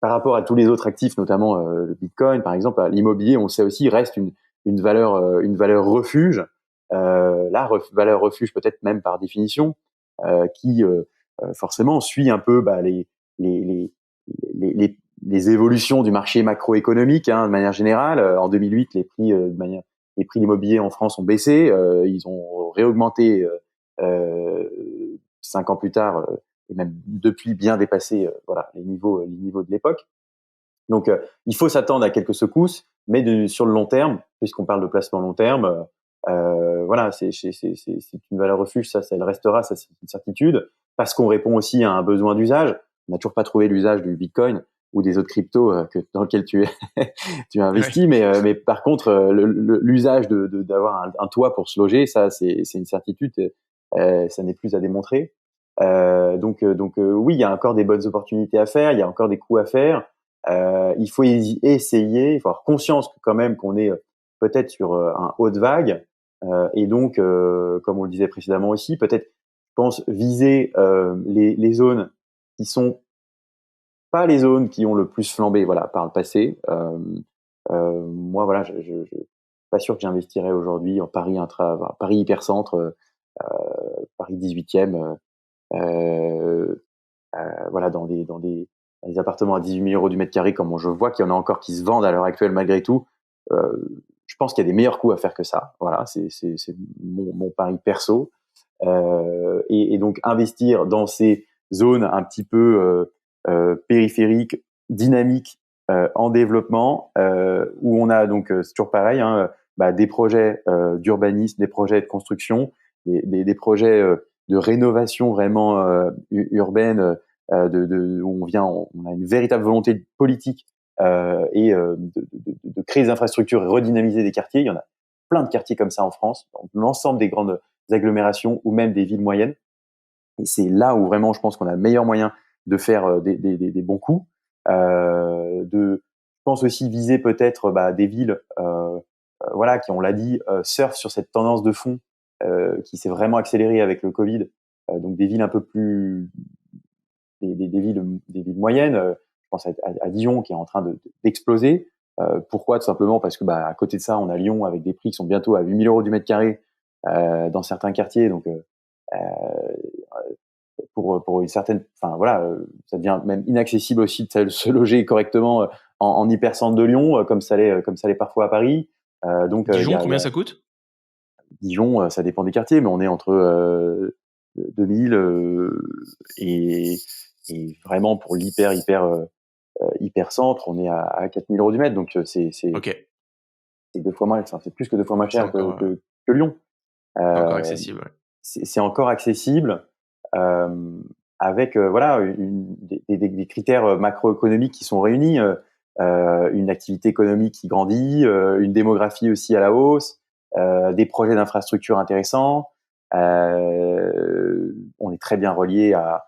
par rapport à tous les autres actifs, notamment le Bitcoin, par exemple, l'immobilier, on sait aussi, reste une valeur refuge. Valeur refuge peut-être même par définition, qui forcément suit un peu les, les évolutions du marché macroéconomique, de manière générale. En 2008, les prix les prix de l'immobilier en France ont baissé, ils ont réaugmenté 5 ans plus tard, et même depuis bien dépassé les niveaux de l'époque. Donc il faut s'attendre à quelques secousses, mais sur le long terme, puisqu'on parle de placement long terme, c'est une valeur refuge, ça elle restera, ça c'est une certitude, parce qu'on répond aussi à un besoin d'usage. On n'a toujours pas trouvé l'usage du Bitcoin ou des autres cryptos dans lesquels tu tu as investi, Ouais. mais par contre l'usage d'avoir un toit pour se loger, ça c'est une certitude, ça n'est plus à démontrer. Oui, il y a encore des bonnes opportunités à faire, il y a encore des coups à faire. Il faut essayer, il faut avoir conscience quand même qu'on est peut-être sur un haut de vague, et donc, comme on le disait précédemment aussi, peut-être, je pense, viser les zones qui sont pas les zones qui ont le plus flambé, voilà, par le passé. Moi, voilà, je suis pas sûr que j'investirais aujourd'hui en Paris Paris hypercentre, Paris 18e, voilà, dans des appartements à 18 000 € du mètre carré, comme je vois qu'il y en a encore qui se vendent à l'heure actuelle malgré tout. Je pense qu'il y a des meilleurs coups à faire que ça. Voilà, c'est mon pari perso. Et donc investir dans ces zones un petit peu périphériques, dynamiques, en développement, où on a donc c'est toujours pareil, des projets d'urbanisme, des projets de construction, des projets de rénovation vraiment urbaine, où on a une véritable volonté politique et de créer des infrastructures et redynamiser des quartiers. Il y en a plein de quartiers comme ça en France, dans l'ensemble des grandes agglomérations ou même des villes moyennes. Et c'est là où vraiment je pense qu'on a le meilleur moyen de faire des bons coups. Je pense aussi viser peut-être des villes qui, on l'a dit, surfent sur cette tendance de fond qui s'est vraiment accélérée avec le Covid. Donc des villes un peu plus des villes moyennes. Je pense à Dijon qui est en train d'exploser. Pourquoi? Tout simplement parce que à côté de ça, on a Lyon avec des prix qui sont bientôt à 8 000 € du mètre carré dans certains quartiers. Donc pour une certaine, enfin voilà, ça devient même inaccessible aussi de se loger correctement en hypercentre de Lyon, comme ça l'est parfois à Paris. Dijon, combien ça coûte? Dijon, ça dépend des quartiers, mais on est entre 2000 et vraiment pour hyper centre, on est à 4 000 € du mètre. Donc Ok, c'est 2 fois moins, enfin, c'est plus que 2 fois moins c'est cher que Lyon. encore Euh, accessible. Ouais. c'est encore accessible, avec des critères macroéconomiques qui sont réunis, une activité économique qui grandit, une démographie aussi à la hausse, des projets d'infrastructure intéressants. On est très bien relié à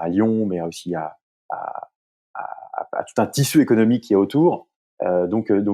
Lyon, mais aussi à, à tout un tissu économique qui est autour. Donc et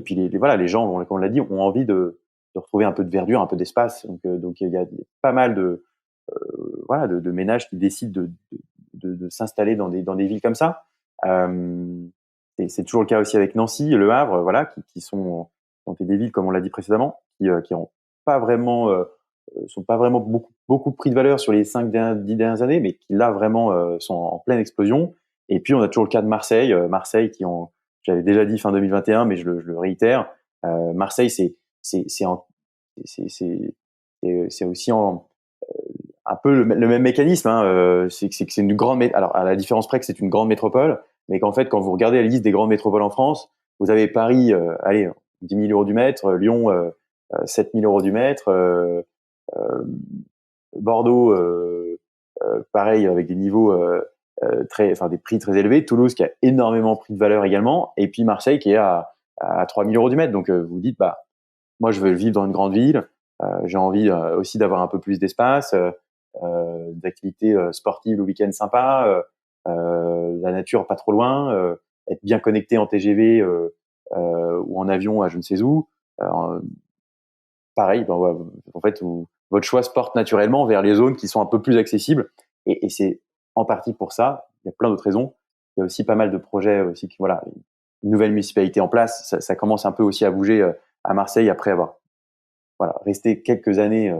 puis les gens, comme on l'a dit, ont envie de retrouver un peu de verdure, un peu d'espace. Donc il y a pas mal de ménages qui décident de s'installer dans des villes comme ça. Et c'est toujours le cas aussi avec Nancy, Le Havre, voilà, qui sont des villes, comme on l'a dit précédemment, qui ont pas vraiment sont pas vraiment beaucoup pris de valeur sur les 10 dernières années, mais qui là vraiment sont en pleine explosion. Et puis on a toujours le cas de Marseille, j'avais déjà dit fin 2021, mais je le réitère. Marseille, c'est aussi un peu le même mécanisme. C'est que c'est une alors à la différence près que c'est une grande métropole, mais qu'en fait quand vous regardez la liste des grandes métropoles en France, vous avez Paris, allez, 10 000 € du mètre, Lyon 7 000 € du mètre, euh, Bordeaux pareil avec des niveaux des prix très élevés, Toulouse qui a énormément pris de valeur également, et puis Marseille qui est à 3 000 € du mètre. Donc vous dites moi je veux vivre dans une grande ville, j'ai envie aussi d'avoir un peu plus d'espace, d'activités sportives le week-end sympa, la nature pas trop loin, être bien connecté en TGV ou en avion à je ne sais où. Pareil, en fait, votre choix se porte naturellement vers les zones qui sont un peu plus accessibles. Et c'est en partie pour ça, il y a plein d'autres raisons, il y a aussi pas mal de projets aussi qui, voilà, une nouvelle municipalité en place. Ça commence un peu aussi à bouger à Marseille après avoir, voilà, resté quelques années,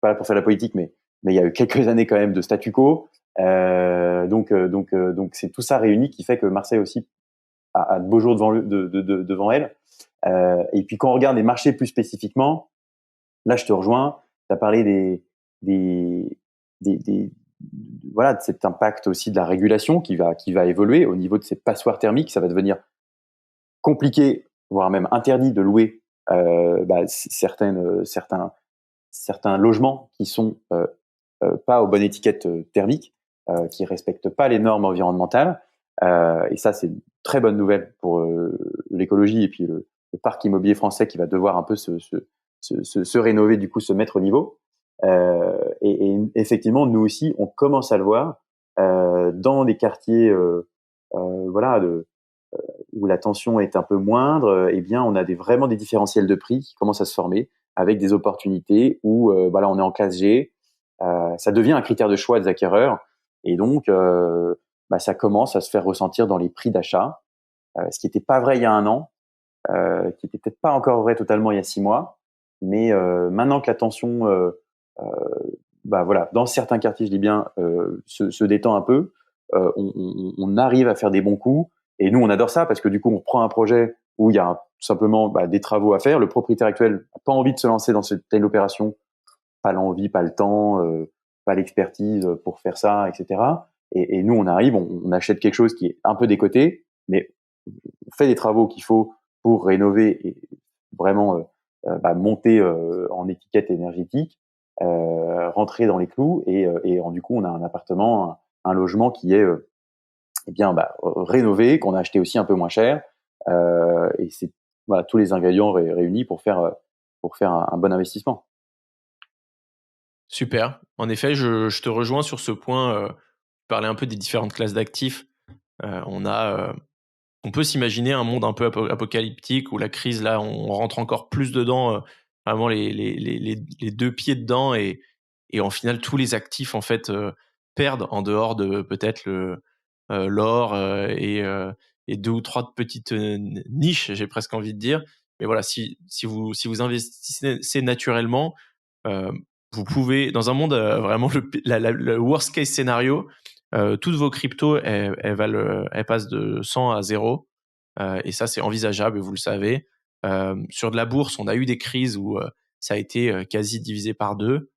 pas là pour faire la politique, mais il y a eu quelques années quand même de statu quo. Donc c'est tout ça réuni qui fait que Marseille aussi a de beaux jours devant elle. Et puis quand on regarde les marchés plus spécifiquement, là je te rejoins. Tu as parlé des, des, voilà, de cet impact aussi de la régulation qui va évoluer au niveau de ces passoires thermiques. Ça va devenir compliqué, voire même interdit de louer certains logements qui sont pas aux bonnes étiquettes thermiques, qui respectent pas les normes environnementales. Et ça, c'est une très bonne nouvelle pour l'écologie et puis le parc immobilier français qui va devoir un peu se rénover, du coup, se mettre au niveau. Et effectivement, nous aussi, on commence à le voir dans des quartiers, voilà, où la tension est un peu moindre. Eh bien, on a vraiment des différentiels de prix qui commencent à se former avec des opportunités où, voilà, on est en classe G. Ça devient un critère de choix des acquéreurs, et donc ça commence à se faire ressentir dans les prix d'achat, ce qui n'était pas vrai il y a un an, qui n'était peut-être pas encore vrai totalement il y a 6 mois, mais maintenant que la tension, voilà, dans certains quartiers, je dis bien, se détend un peu, on arrive à faire des bons coups, et nous on adore ça parce que du coup on prend un projet où il y a tout simplement des travaux à faire, le propriétaire actuel n'a pas envie de se lancer dans cette telle opération, pas l'envie, pas le temps, pas l'expertise pour faire ça, etc. Et nous, on arrive, on achète quelque chose qui est un peu décoté, mais on fait des travaux qu'il faut pour rénover et vraiment monter en étiquette énergétique, rentrer dans les clous, et du coup, on a un appartement, un logement qui est rénové, qu'on a acheté aussi un peu moins cher, et c'est, voilà, tous les ingrédients réunis pour faire un bon investissement. Super. En effet, je te rejoins sur ce point. Parler un peu des différentes classes d'actifs. On peut s'imaginer un monde un peu apocalyptique où la crise, là, on rentre encore plus dedans, vraiment les deux pieds dedans, et en final, tous les actifs, en fait, perdent en dehors de peut-être l'or, et deux ou trois petites niches, j'ai presque envie de dire. Mais voilà, si vous investissez naturellement, euh, vous pouvez, dans un monde vraiment le worst case scénario, toutes vos cryptos, elles passent de 100 à 0. Et ça, c'est envisageable, et vous le savez. Sur de la bourse, on a eu des crises où ça a été quasi divisé par deux.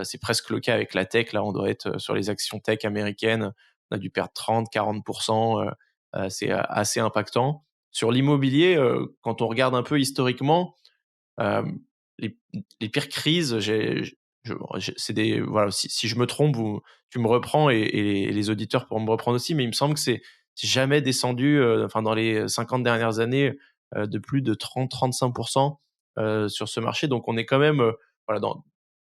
C'est presque le cas avec la tech. Là, on doit être sur les actions tech américaines. On a dû perdre 30-40%. C'est assez impactant. Sur l'immobilier, quand on regarde un peu historiquement, euh, les, les pires crises, c'est des, voilà, si je me trompe, tu me reprends, et les auditeurs pourront me reprendre aussi, mais il me semble que c'est jamais descendu, enfin, dans les 50 dernières années, de plus de 30-35% sur ce marché. Donc, on est quand même, voilà,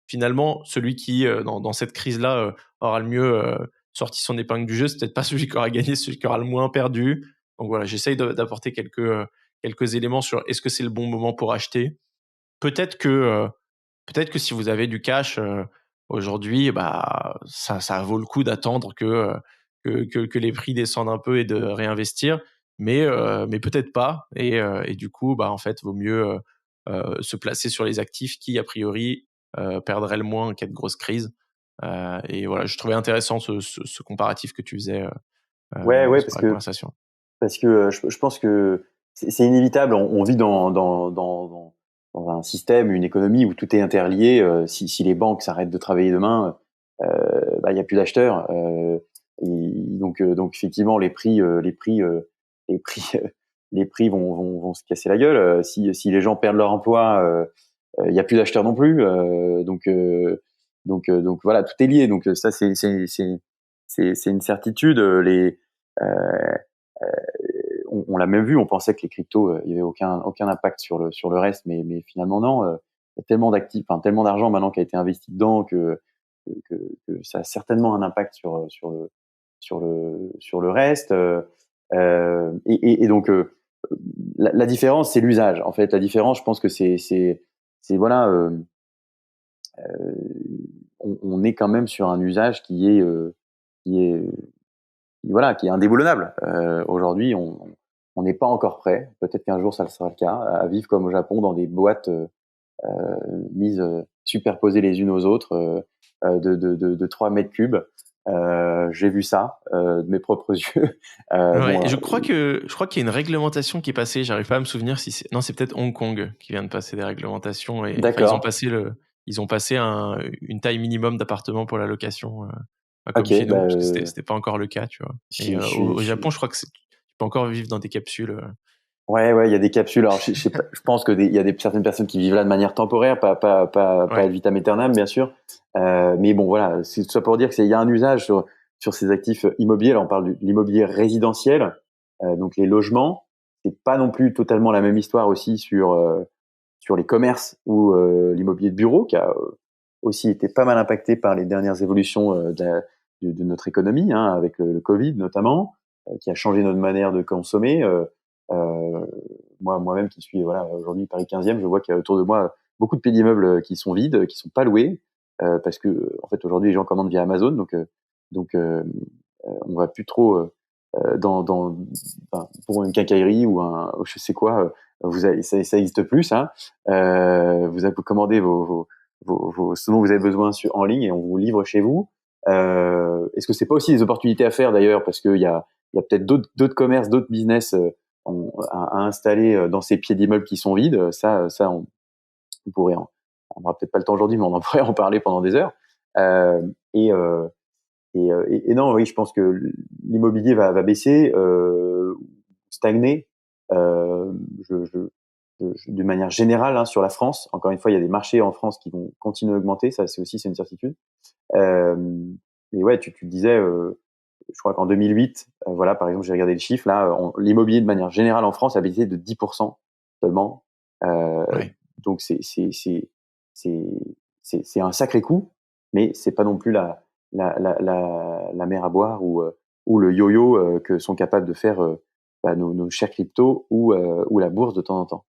finalement, celui qui, dans cette crise-là, aura le mieux sorti son épingle du jeu. C'est peut-être pas celui qui aura gagné, celui qui aura le moins perdu. Donc voilà, j'essaye d'apporter quelques éléments sur est-ce que c'est le bon moment pour acheter. Peut-être que, peut-être que si vous avez du cash aujourd'hui, bah, ça vaut le coup d'attendre que les prix descendent un peu et de réinvestir, mais peut-être pas. Et du coup, bah, en fait, vaut mieux se placer sur les actifs qui, a priori, perdraient le moins en cas de grosse crise. Et voilà, je trouvais intéressant ce comparatif que tu faisais Ouais, sur la conversation. parce que je pense que c'est inévitable. On vit dans un système, une économie où tout est interlié. Si les banques s'arrêtent de travailler demain, il y a plus d'acheteurs. Donc effectivement, les prix, les prix vont se casser la gueule. Si les gens perdent leur emploi, il y a plus d'acheteurs non plus. Donc voilà, tout est lié. Donc ça, c'est une certitude. Euh, on l'a même vu, on pensait que les cryptos, il y avait aucun impact sur le reste, mais finalement non. Il y a tellement d'actifs, enfin tellement d'argent maintenant qui a été investi dedans que ça a certainement un impact sur le reste. Et donc la différence, c'est l'usage. En fait, la différence, je pense que c'est voilà, on est quand même sur un usage qui est voilà, qui est indéboulonnable. Aujourd'hui, on n'est pas encore prêt. Peut-être qu'un jour ça sera le cas à vivre comme au Japon dans des boîtes mises superposées les unes aux autres de 3 mètres cubes. J'ai vu ça de mes propres yeux. Ouais, je crois qu'il y a une réglementation qui est passée. J'arrive pas à me souvenir si c'est. Non, c'est peut-être Hong Kong qui vient de passer des réglementations et enfin D'accord. ils ont passé une taille minimum d'appartement pour la location, pas comme Ok, chez nous parce que c'était pas encore le cas, tu vois. Et au je Japon, suis. je crois que tu peux encore vivre dans des capsules. Ouais, ouais, il y a des capsules. Alors, je sais pas, je pense que il y a certaines personnes qui vivent là de manière temporaire, pas ad Ouais, vitam aeternam, bien sûr. Mais bon, voilà, c'est tout ça pour dire il y a un usage sur ces actifs immobiliers. Là, on parle de l'immobilier résidentiel, donc les logements. C'est pas non plus totalement la même histoire aussi sur les commerces ou l'immobilier de bureau, qui a aussi été pas mal impacté par les dernières évolutions de notre économie, hein, avec le Covid notamment, qui a changé notre manière de consommer. Moi-même qui suis voilà aujourd'hui Paris 15e, je vois qu'il y a autour de moi beaucoup de pieds d'immeubles qui sont vides, qui sont pas loués, parce que en fait aujourd'hui les gens commandent via Amazon, donc on va plus trop enfin, pour une quincaillerie ou un je sais quoi, vous avez, ça existe plus ça. Vous avez commandé ce dont vous avez besoin en ligne et on vous livre chez vous. Est-ce que c'est pas aussi des opportunités à faire d'ailleurs parce qu'il y a peut-être d'autres commerces, d'autres business à installer dans ces pieds d'immeubles qui sont vides. Ça on pourrait on n'aura peut-être pas le temps aujourd'hui, mais on en pourrait en parler pendant des heures. Euh, et, euh, et non, oui, je pense que l'immobilier va baisser, stagner. Euh, je, je, d'une manière générale, hein, sur la France. Encore une fois, il y a des marchés en France qui vont continuer à augmenter. Ça, c'est une certitude. Euh, mais ouais, tu disais, je crois qu'en 2008, voilà, par exemple, j'ai regardé le chiffre. Là, l'immobilier de manière générale en France a baissé de 10% seulement. Euh, ouais. donc c'est c'est un sacré coup, mais c'est pas non plus la mer à boire ou le yo-yo que sont capables de faire nos chers cryptos ou la bourse de temps en temps.